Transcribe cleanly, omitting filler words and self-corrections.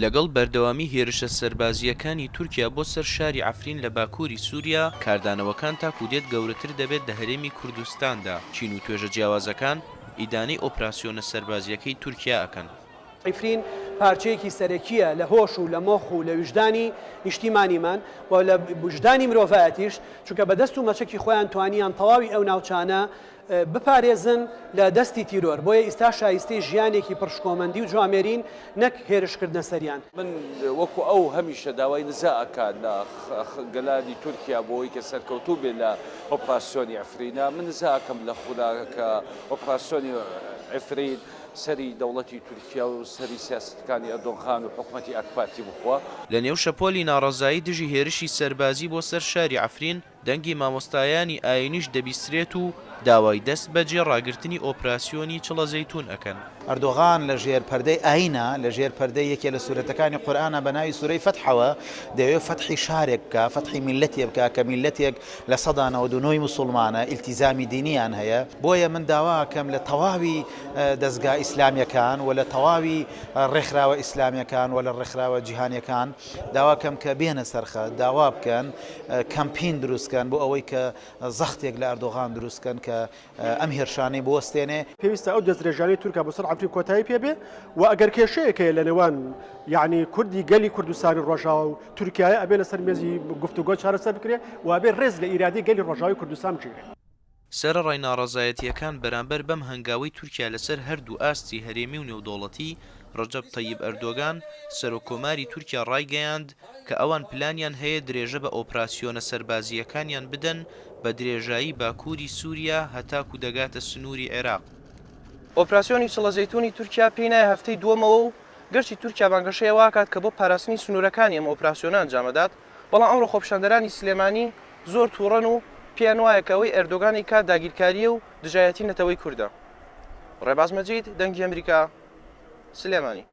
لەگەڵ بەردەوامی هێرشە سەربازیەکانی تورکیا بۆ سەر شاری عەفرین لە باکووری سووریا، کاردانەوەکان تاکو دێت گەورەتر دەبێت لە هەرێمی کوردستاندا. چین و توێژە جیاوازەکان ئیدانەی ئۆپراسیۆنە سەربازیەکەی تورکیا ئەکەن. عیفرین پارچەیەکی سەرەکیە لە هۆش و لە مۆخ و لە وجدانی نیشتیمانیمان و لە وجدانی مرۆڤایەتیش، چونکە بە دەست و مەچەکی خۆیان توانیان تەواوی ئەو ناوچانە بپارێزن لە دەستی تیرۆر. بۆیە ئێستا شایستەی ژیانێکی پڕشکۆمەندی و جوامێرین نەک هێرشکردنە سەریان. من وەکو ئەو هەمیشە داوای نزاعەکان لە گەلانی تورکیا بۆەوەی کە سەرکەوتوو بێت لە ئۆپراسیۆنی عەفرینە. من نزاعەکەم لە خوداکە ئۆپراسیۆنی عەفرین سەری دەوڵەتی تورکیا و سەری سیاستەکانی ئەردۆغان و حکومەتی ئاکپارتی بخوا. لە نێو شەپۆلی ناڕەزایی دژی هێرشی سەربازی بۆ سەر شاری عەفرین، دەنگی مامۆستایانی ئاینیش دەبیسترێت و داوای دەست بەجێ ڕاگررتنی ئۆپراسیۆنی چڵە زەیتون ئەکەن. ئەردۆغان لە ژێر پەردەی ئاینە، لە ژێر پەردەی یەکێ لە سورەتەکانی قورئانە بە ناوی سورەی فەتحەوە دەوێت فەتحی شارێک بکە، فەتحی میلەتێک بکە کە میلەتێک لە ١٩٠ موسڵمانە ئیلتیزامی دینیان هەیە. بۆیە من داواکەم لە تەواوی دەستگا ئیسلامیەکان و لە تەواوی ڕێکخراوە ئیسلامیەکان و لە ڕێکخراوە جیهانیەکان داواکەم کە بێنە سەرخە، داوا بکەن کەمپین دروستکەن بۆ ئەوەی کە زەختێک لە ئەردۆغان دروستکەن کە ئەم هێرشانەی بوەستێنێ. پێویستە ئەو دەستدرێژانەی تورکیا بۆ سەر عەفرین کۆتایی پێبێ و ئەگەر کێشەیەکەیە لە نێوان یعنی کوردی گەلی کوردستانی ڕۆژاوە و تورکیای ئەبێ لەسەر مێزی گفتوگۆ چارەسەر بکرێ و ئەبێ ڕێز لە ئیرادی گەلی ڕۆژاوی کوردستان بچێت. سەرەڕای ناڕەزایەتیەکان بەرامبەر بەم هەنگاوی تورکیا لەسەر هەردوو ئاستی هەرێمی و نێودوڵەتی، ڕەجەب تەیب ئەردۆغان سەرۆکۆماری تورکیا ڕایگەیاند کە ئەوان پلانیان هەیە درێژە بە ئۆپراسیۆنە سەربازیەکانیان بدەن بە درێژایی باکووری سووریا هەتاکو دەگاتە سنووری عێراق. ئۆپراسیۆنی چڵە زەیتونی تورکیا پێی نایە هەفتەی دووەمەوە و گەرچی تورکیا بانگەشەیە واکات کە بۆ پاراستنی سنوورەکانی ئەم ئۆپراسیۆنە ئەنجامەدات، بەڵام ئەمڕۆ خۆپیشاندەرانی سلێمانی زۆر تووڕەن و پێیان وایە کە ئەوەی ئەردۆغانی کات داگیرکاریە و دژایەتی نەتەوەی کووردە. ڕێباز مەجید، دەنگی ئەمریکا، سلێمانی.